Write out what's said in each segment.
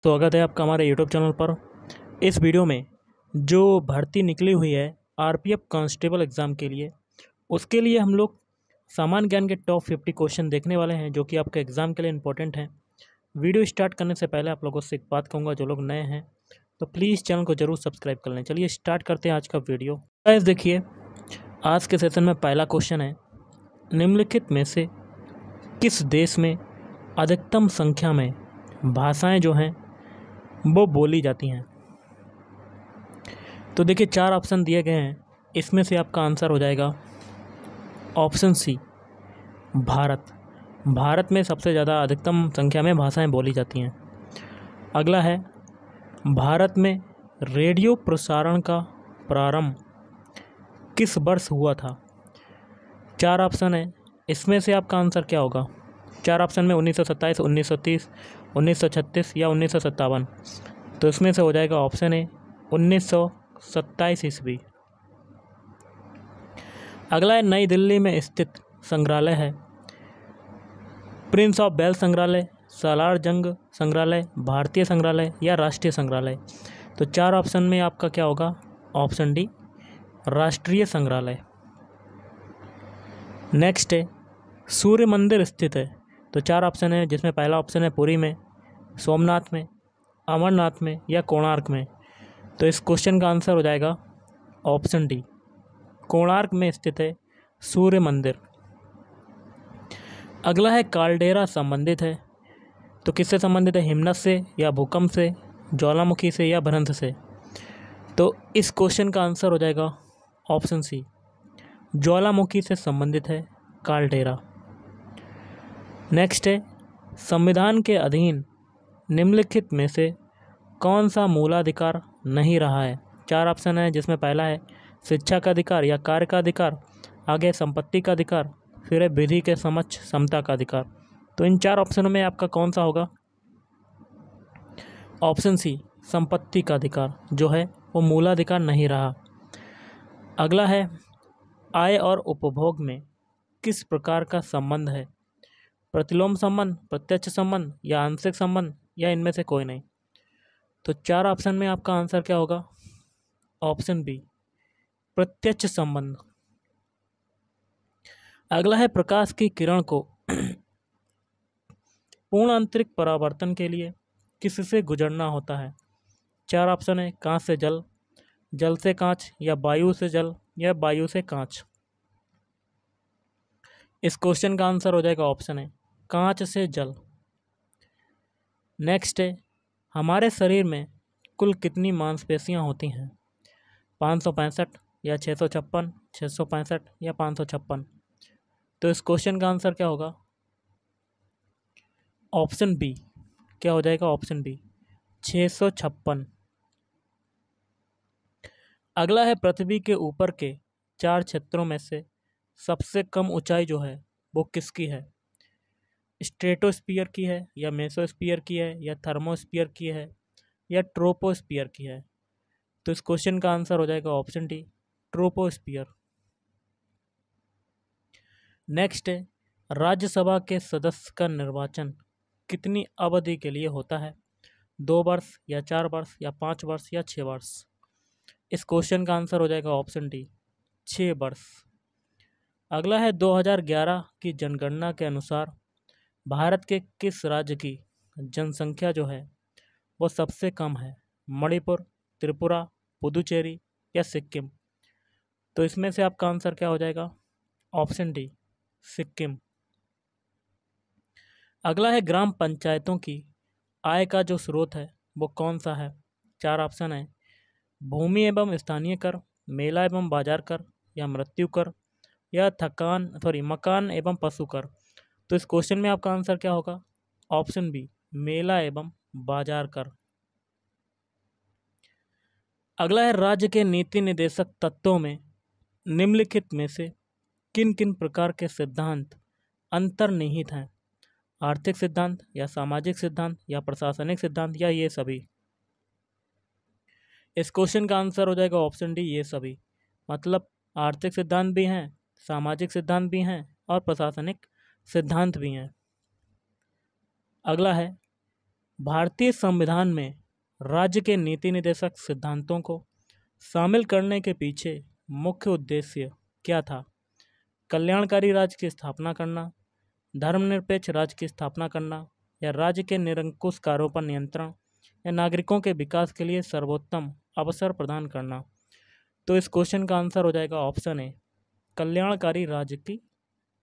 स्वागत है आपका हमारे यूट्यूब चैनल पर। इस वीडियो में जो भर्ती निकली हुई है आरपीएफ कांस्टेबल एग्ज़ाम के लिए, उसके लिए हम लोग सामान्य ज्ञान के टॉप 50 क्वेश्चन देखने वाले हैं जो कि आपके एग्ज़ाम के लिए इम्पोर्टेंट हैं। वीडियो स्टार्ट करने से पहले आप लोगों से एक बात कहूँगा, जो लोग नए हैं तो प्लीज़ चैनल को ज़रूर सब्सक्राइब कर लें। चलिए स्टार्ट करते हैं आज का वीडियो। गाइस देखिए, आज के सेशन में पहला क्वेश्चन है, निम्नलिखित में से किस देश में अधिकतम संख्या में भाषाएं जो हैं वो बोली जाती हैं। तो देखिए 4 ऑप्शन दिए गए हैं, इसमें से आपका आंसर हो जाएगा ऑप्शन सी, भारत। भारत में सबसे ज़्यादा अधिकतम संख्या में भाषाएं बोली जाती हैं। अगला है, भारत में रेडियो प्रसारण का प्रारंभ किस वर्ष हुआ था। 4 ऑप्शन है, इसमें से आपका आंसर क्या होगा। 4 ऑप्शन में 1927, 1930, 1936 या 1957। तो इसमें से हो जाएगा ऑप्शन ए 1927 ईस्वी। अगला है, नई दिल्ली में स्थित संग्रहालय है प्रिंस ऑफ वेल्स संग्रहालय, सालार जंग संग्रहालय, भारतीय संग्रहालय या राष्ट्रीय संग्रहालय। तो 4 ऑप्शन में आपका क्या होगा, ऑप्शन डी, राष्ट्रीय संग्रहालय। नेक्स्ट है, सूर्य मंदिर स्थित है। तो 4 ऑप्शन है, जिसमें पहला ऑप्शन है पुरी में, सोमनाथ में, अमरनाथ में या कोणार्क में। तो इस क्वेश्चन का आंसर हो जाएगा ऑप्शन डी, कोणार्क में स्थित है सूर्य मंदिर। अगला है, काल्डेरा संबंधित है। तो किससे संबंधित है, हिमनद से या भूकंप से, ज्वालामुखी से या भ्रंश से। तो इस क्वेश्चन का आंसर हो जाएगा ऑप्शन सी, ज्वालामुखी से संबंधित है काल्डेरा। नेक्स्ट है, संविधान के अधीन निम्नलिखित में से कौन सा मूलाधिकार नहीं रहा है। 4 ऑप्शन है, जिसमें पहला है शिक्षा का अधिकार या कार्य का अधिकार, आगे संपत्ति का अधिकार, फिर है विधि के समक्ष समता का अधिकार। तो इन 4 ऑप्शनों में आपका कौन सा होगा, ऑप्शन सी, संपत्ति का अधिकार जो है वो मूलाधिकार नहीं रहा। अगला है, आय और उपभोग में किस प्रकार का संबंध है, प्रतिलोम संबंध, प्रत्यक्ष संबंध या आंशिक संबंध या इनमें से कोई नहीं। तो 4 ऑप्शन में आपका आंसर क्या होगा, ऑप्शन बी, प्रत्यक्ष संबंध। अगला है, प्रकाश की किरण को पूर्ण आंतरिक परावर्तन के लिए किससे गुजरना होता है। 4 ऑप्शन है, कांच से जल, जल से कांच या वायु से जल या वायु से कांच। इस क्वेश्चन का आंसर हो जाएगा ऑप्शन है, कांच से जल। नेक्स्ट है, हमारे शरीर में कुल कितनी मांसपेशियां होती हैं, 565 या 656, 665 या 556। तो इस क्वेश्चन का आंसर क्या होगा, ऑप्शन बी, क्या हो जाएगा, ऑप्शन बी, 656। अगला है, पृथ्वी के ऊपर के 4 क्षेत्रों में से सबसे कम ऊंचाई जो है वो किसकी है, स्ट्रेटोस्फीयर की है या मेसोस्फीयर की है या थर्मोस्फीयर की है या ट्रोपोस्फीयर की है। तो इस क्वेश्चन का आंसर हो जाएगा ऑप्शन डी, ट्रोपोस्फीयर। नेक्स्ट है, राज्यसभा के सदस्य का निर्वाचन कितनी अवधि के लिए होता है, 2 वर्ष या 4 वर्ष या 5 वर्ष या 6 वर्ष। इस क्वेश्चन का आंसर हो जाएगा ऑप्शन डी, 6 वर्ष। अगला है, 2011 की जनगणना के अनुसार भारत के किस राज्य की जनसंख्या जो है वो सबसे कम है, मणिपुर, त्रिपुरा, पुदुचेरी या सिक्किम। तो इसमें से आपका आंसर क्या हो जाएगा, ऑप्शन डी, सिक्किम। अगला है, ग्राम पंचायतों की आय का जो स्रोत है वो कौन सा है। 4 ऑप्शन है, भूमि एवं स्थानीय कर, मेला एवं बाजार कर या मृत्यु कर या मकान एवं पशु कर। तो इस क्वेश्चन में आपका आंसर क्या होगा, ऑप्शन बी, मेला एवं बाजार कर। अगला है, राज्य के नीति निर्देशक तत्वों में निम्नलिखित में से किन किन प्रकार के सिद्धांत अंतर्निहित हैं, आर्थिक सिद्धांत या सामाजिक सिद्धांत या प्रशासनिक सिद्धांत या ये सभी। इस क्वेश्चन का आंसर हो जाएगा ऑप्शन डी, ये सभी। मतलब आर्थिक सिद्धांत भी हैं, सामाजिक सिद्धांत भी हैं और प्रशासनिक सिद्धांत भी हैं। अगला है, भारतीय संविधान में राज्य के नीति निर्देशक सिद्धांतों को शामिल करने के पीछे मुख्य उद्देश्य क्या था? कल्याणकारी राज्य की स्थापना करना, धर्मनिरपेक्ष राज्य की स्थापना करना, या राज्य के निरंकुश कार्यों पर नियंत्रण, या नागरिकों के विकास के लिए सर्वोत्तम अवसर प्रदान करना। तो इस क्वेश्चन का आंसर हो जाएगा ऑप्शन ए, कल्याणकारी राज्य की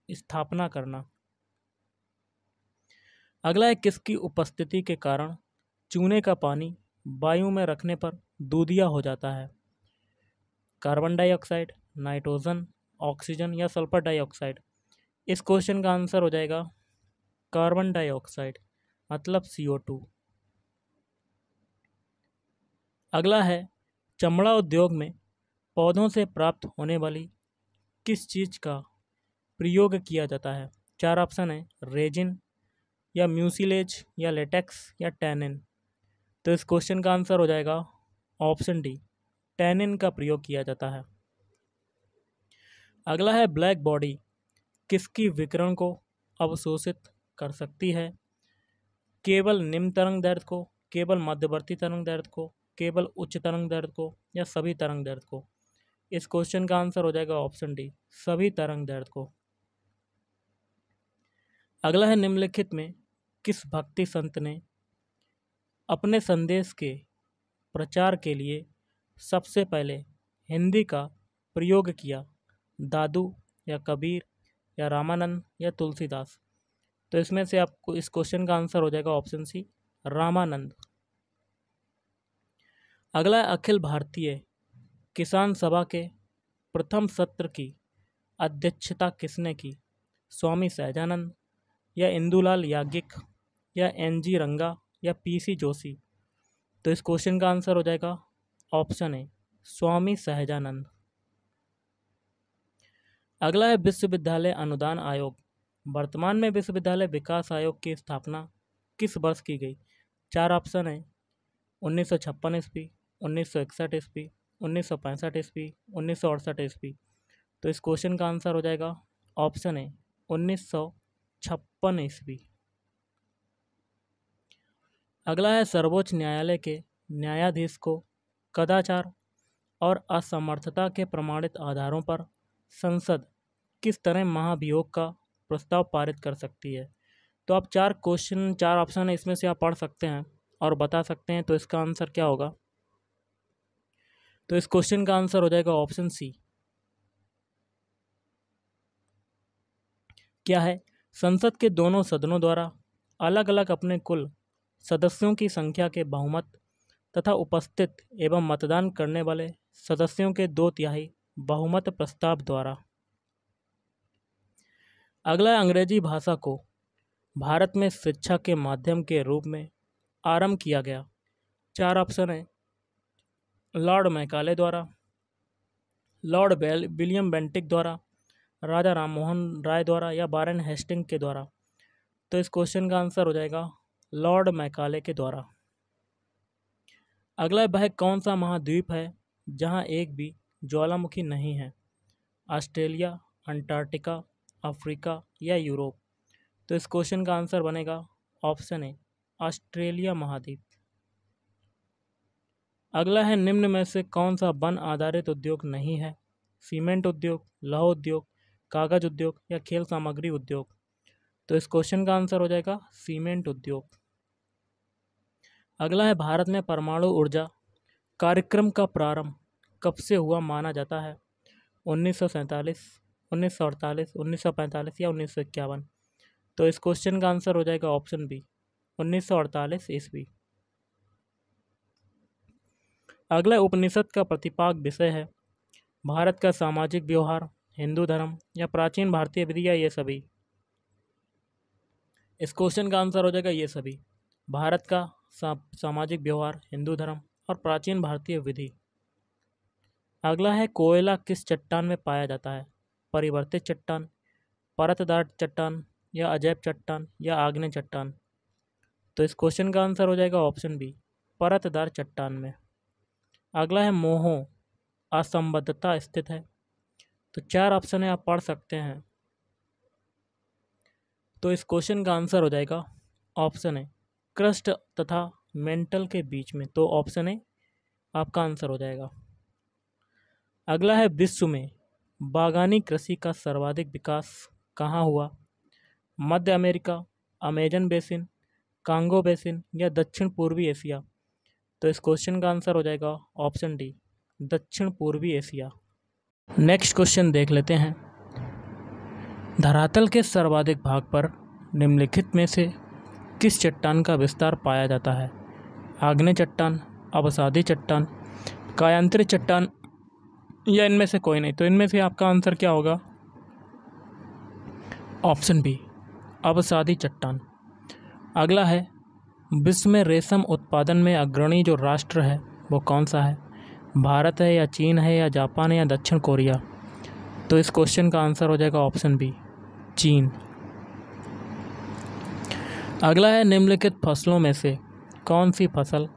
स्थापना करना। अगला है, किसकी उपस्थिति के कारण चूने का पानी वायु में रखने पर दूधिया हो जाता है? कार्बन डाइऑक्साइड, नाइट्रोजन, ऑक्सीजन या सल्फर डाइऑक्साइड? इस क्वेश्चन का आंसर हो जाएगा कार्बन डाइऑक्साइड, मतलब CO2। अगला है, चमड़ा उद्योग में पौधों से प्राप्त होने वाली किस चीज़ का प्रयोग किया जाता है? 4 ऑप्शन है, रेजिन, या म्यूसिलेज, या लेटेक्स, या टैनिन। तो इस क्वेश्चन का आंसर हो जाएगा ऑप्शन डी, टैनिन का प्रयोग किया जाता है। अगला है, ब्लैक बॉडी किसकी विकिरण को अवशोषित कर सकती है? केवल निम्न तरंग दैर्ध्य को, केवल मध्यवर्ती तरंग दैर्ध्य को, केवल उच्च तरंग दैर्ध्य को, या सभी तरंग दैर्ध्य को? इस क्वेश्चन का आंसर हो जाएगा ऑप्शन डी, सभी तरंग दैर्ध्य को। अगला है, निम्नलिखित में किस भक्ति संत ने अपने संदेश के प्रचार के लिए सबसे पहले हिंदी का प्रयोग किया? दादू, या कबीर, या रामानंद, या तुलसीदास? तो इसमें से आपको इस क्वेश्चन का आंसर हो जाएगा ऑप्शन सी, रामानंद। अगला है, अखिल भारतीय किसान सभा के प्रथम सत्र की अध्यक्षता किसने की? स्वामी सहजानंद, या इंदुलाल याज्ञिक, या NG रंगा, या PC जोशी? तो इस क्वेश्चन का आंसर हो जाएगा ऑप्शन ए, स्वामी सहजानंद। अगला है, विश्वविद्यालय अनुदान आयोग। वर्तमान में विश्वविद्यालय विकास आयोग की स्थापना किस वर्ष की गई? 4 ऑप्शन है, 1956 ईस्वी, 1961 ईस्वी, 1965 ईस्वी, 1968 ईस्वी? तो इस क्वेश्चन का आंसर हो जाएगा ऑप्शन ए, 1956 ईस्वी। अगला है, सर्वोच्च न्यायालय के न्यायाधीश को कदाचार और असमर्थता के प्रमाणित आधारों पर संसद किस तरह महाभियोग का प्रस्ताव पारित कर सकती है? तो आप 4 ऑप्शन है, इसमें से आप पढ़ सकते हैं और बता सकते हैं तो इसका आंसर क्या होगा। तो इस क्वेश्चन का आंसर हो जाएगा ऑप्शन सी। क्या है? संसद के दोनों सदनों द्वारा अलग अलग अपने कुल सदस्यों की संख्या के बहुमत तथा उपस्थित एवं मतदान करने वाले सदस्यों के 2/3 बहुमत प्रस्ताव द्वारा। अगला, अंग्रेजी भाषा को भारत में शिक्षा के माध्यम के रूप में आरंभ किया गया? 4 ऑप्शन है, लॉर्ड मैकाले द्वारा, लॉर्ड विलियम बेंटिक द्वारा, राजा राममोहन राय द्वारा, या वारेन हेस्टिंग के द्वारा? तो इस क्वेश्चन का आंसर हो जाएगा लॉर्ड मैकाले के द्वारा। अगला, वह कौन सा महाद्वीप है जहां एक भी ज्वालामुखी नहीं है? ऑस्ट्रेलिया, अंटार्कटिका, अफ्रीका, या यूरोप? तो इस क्वेश्चन का आंसर बनेगा ऑप्शन ए, ऑस्ट्रेलिया महाद्वीप। अगला है, निम्न में से कौन सा वन आधारित उद्योग नहीं है? सीमेंट उद्योग, लौह उद्योग, कागज उद्योग, या खेल सामग्री उद्योग? तो इस क्वेश्चन का आंसर हो जाएगा सीमेंट उद्योग। अगला है, भारत में परमाणु ऊर्जा कार्यक्रम का प्रारंभ कब से हुआ माना जाता है? 1947, 1948, 1945, या 1951? तो इस क्वेश्चन का आंसर हो जाएगा ऑप्शन बी, 1948 ईस्वी। अगला, उपनिषद का प्रतिपाद्य विषय है भारत का सामाजिक व्यवहार, हिंदू धर्म, या प्राचीन भारतीय विधि, या ये सभी? इस क्वेश्चन का आंसर हो जाएगा ये सभी, भारत का सामाजिक व्यवहार, हिंदू धर्म, और प्राचीन भारतीय विधि। अगला है, कोयला किस चट्टान में पाया जाता है? परिवर्तित चट्टान, परतदार चट्टान, या अजैब चट्टान, या आग्नेय चट्टान? तो इस क्वेश्चन का आंसर हो जाएगा ऑप्शन बी, परतदार चट्टान में। अगला है, मोहो असंबद्धता स्थित है? तो 4 ऑप्शन है, आप पढ़ सकते हैं। तो इस क्वेश्चन का आंसर हो जाएगा ऑप्शन है, क्रस्ट तथा मेंटल के बीच में, तो ऑप्शन ए आपका आंसर हो जाएगा। अगला है विश्व में बागानी कृषि का सर्वाधिक विकास कहाँ हुआ? मध्य America, Amazon basin, Congo basin या दक्षिण पूर्वी एशिया? तो इस क्वेश्चन का आंसर हो जाएगा ऑप्शन डी, दक्षिण पूर्वी एशिया। नेक्स्ट क्वेश्चन देख लेते हैं। धरातल के सर्वाधिक भाग पर निम्नलिखित में से किस चट्टान का विस्तार पाया जाता है? आग्नेय चट्टान, अवसादी चट्टान, कायांतरित चट्टान या इनमें से कोई नहीं? तो इनमें से आपका आंसर क्या होगा? ऑप्शन बी, अवसादी चट्टान। अगला है विश्व में रेशम उत्पादन में अग्रणी जो राष्ट्र है वो कौन सा है? भारत है या चीन है या जापान है या दक्षिण कोरिया? तो इस क्वेश्चन का आंसर हो जाएगा ऑप्शन बी, चीन। अगला है निम्नलिखित फसलों में से कौन सी फसल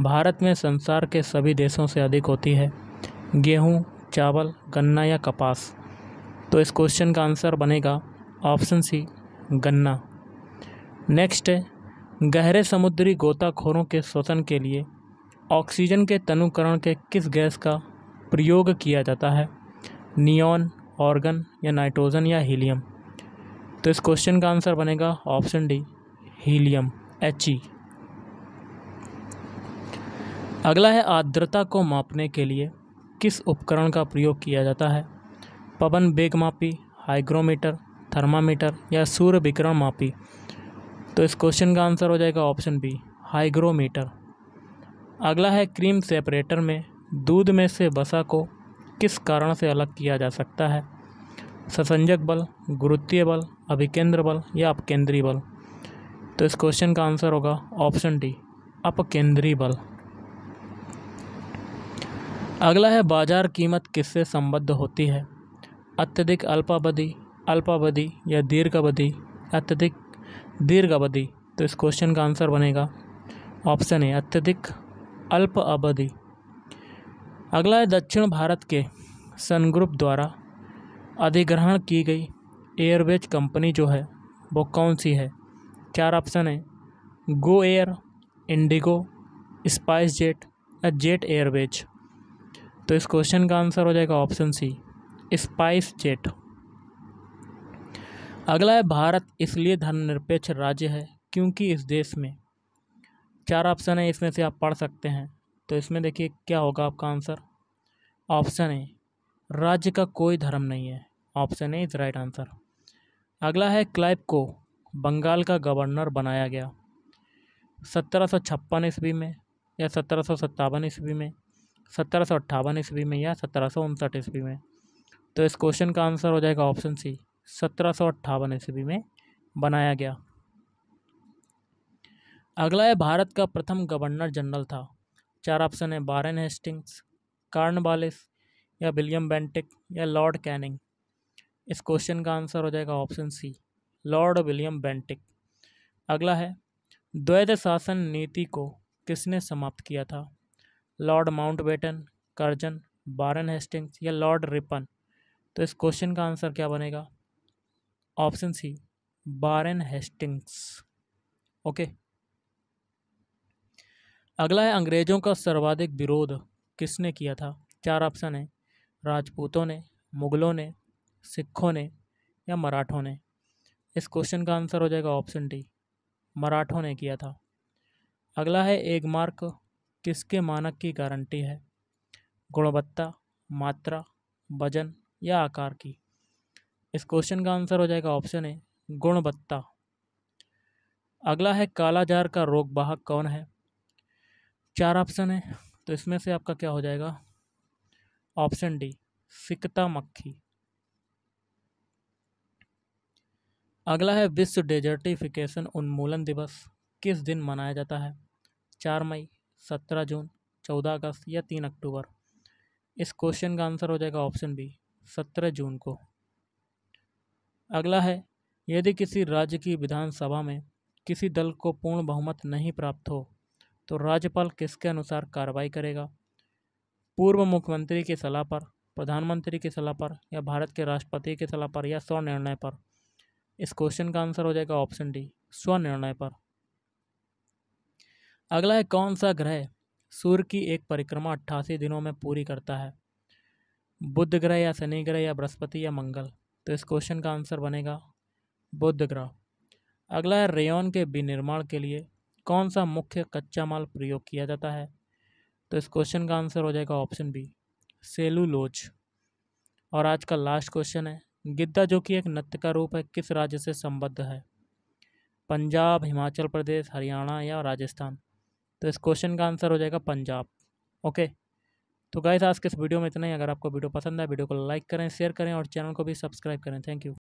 भारत में संसार के सभी देशों से अधिक होती है? गेहूँ, चावल, गन्ना या कपास? तो इस क्वेश्चन का आंसर बनेगा ऑप्शन सी, गन्ना। नेक्स्ट है गहरे समुद्री गोताखोरों के श्वसन के लिए ऑक्सीजन के तनुकरण के किस गैस का प्रयोग किया जाता है? नियॉन, ऑर्गन या नाइट्रोजन या हीलियम? तो इस क्वेश्चन का आंसर बनेगा ऑप्शन डी, हीलियम, He। अगला है आर्द्रता को मापने के लिए किस उपकरण का प्रयोग किया जाता है? पवन वेग मापी, हाइग्रोमीटर, थर्मामीटर या सूर्य विकिरण मापी? तो इस क्वेश्चन का आंसर हो जाएगा ऑप्शन बी, हाइग्रोमीटर। अगला है क्रीम सेपरेटर में दूध में से वसा को किस कारण से अलग किया जा सकता है? ससंजक बल, गुरुत्वीय बल, अभिकेंद्र बल या अपकेंद्री बल? तो इस क्वेश्चन का आंसर होगा ऑप्शन डी, अपकेंद्री बल। अगला है बाजार कीमत किससे संबद्ध होती है? अत्यधिक अल्पावधि, अल्पावधि या दीर्घ अवधि, अत्यधिक दीर्घ अवधि? तो इस क्वेश्चन का आंसर बनेगा ऑप्शन ए, अत्यधिक अल्प अवधि। अगला है दक्षिण भारत के सन ग्रुप द्वारा अधिग्रहण की गई एयरवेज कंपनी जो है वो कौन सी है? 4 ऑप्शन है, Go Air, Indigo, spice jet या जेट एयरवेज? तो इस क्वेश्चन का आंसर हो जाएगा ऑप्शन सी, स्पाइस जेट। अगला है भारत इसलिए धर्मनिरपेक्ष राज्य है क्योंकि इस देश में, 4 ऑप्शन है, इसमें से आप पढ़ सकते हैं। तो इसमें देखिए क्या होगा आपका आंसर, ऑप्शन ए, राज्य का कोई धर्म नहीं है। Option A is right answer. अगला है क्लाइव को बंगाल का गवर्नर बनाया गया 1756 ईस्वी में या 1757 ईस्वी में, 1758 ईस्वी में या 1759 ईस्वी में? तो इस क्वेश्चन का आंसर हो जाएगा ऑप्शन सी, 1758 ईस्वी में बनाया गया। अगला है भारत का प्रथम गवर्नर जनरल था, 4 ऑप्शन है, वारेन हेस्टिंग्स, कॉर्नवालिस या विलियम बेंटिक या लॉर्ड कैनिंग? इस क्वेश्चन का आंसर हो जाएगा option C, Lord William Bentinck. अगला है द्वैध शासन नीति को किसने समाप्त किया था? Lord Mountbatten, Curzon, Warren Hastings या लॉर्ड रिपन? तो इस क्वेश्चन का आंसर क्या बनेगा? Option C, Warren Hastings. Okay. अगला है अंग्रेजों का सर्वाधिक विरोध किसने किया था? 4 ऑप्शन है, राजपूतों ने, मुगलों ने, सिखों ने या मराठों ने? इस क्वेश्चन का आंसर हो जाएगा ऑप्शन डी, मराठों ने किया था। अगला है एक मार्क किसके मानक की गारंटी है? गुणवत्ता, मात्रा, वजन या आकार की? इस क्वेश्चन का आंसर हो जाएगा ऑप्शन ए, गुणवत्ता। अगला है कालाजार का रोग वाहक कौन है? 4 ऑप्शन है, तो इसमें से आपका क्या हो जाएगा? ऑप्शन डी, सिकता मक्खी। अगला है विश्व डेजर्टिफिकेशन उन्मूलन दिवस किस दिन मनाया जाता है? 4 मई, 17 जून, 14 अगस्त या 3 अक्टूबर? इस क्वेश्चन का आंसर हो जाएगा ऑप्शन बी, 17 जून को। अगला है यदि किसी राज्य की विधानसभा में किसी दल को पूर्ण बहुमत नहीं प्राप्त हो तो राज्यपाल किसके अनुसार कार्रवाई करेगा? पूर्व मुख्यमंत्री की सलाह पर, प्रधानमंत्री की सलाह पर या भारत के राष्ट्रपति की सलाह पर या स्वनिर्णय पर? इस क्वेश्चन का आंसर हो जाएगा ऑप्शन डी, स्वनिर्णय पर। अगला है कौन सा ग्रह सूर्य की एक परिक्रमा 88 दिनों में पूरी करता है? बुध ग्रह या शनि ग्रह या बृहस्पति या मंगल? तो इस क्वेश्चन का आंसर बनेगा बुध ग्रह। अगला है रेयॉन के विनिर्माण के लिए कौन सा मुख्य कच्चा माल प्रयोग किया जाता है? तो इस क्वेश्चन का आंसर हो जाएगा ऑप्शन बी, सेलुलोज। और आज का लास्ट क्वेश्चन है, गिद्दा जो कि एक नृत्य का रूप है किस राज्य से संबद्ध है? पंजाब, हिमाचल प्रदेश, हरियाणा या राजस्थान? तो इस क्वेश्चन का आंसर हो जाएगा पंजाब। ओके, तो गाइस आज के इस वीडियो में इतना ही। अगर आपको वीडियो पसंद है वीडियो को लाइक करें, शेयर करें और चैनल को भी सब्सक्राइब करें। Thank you.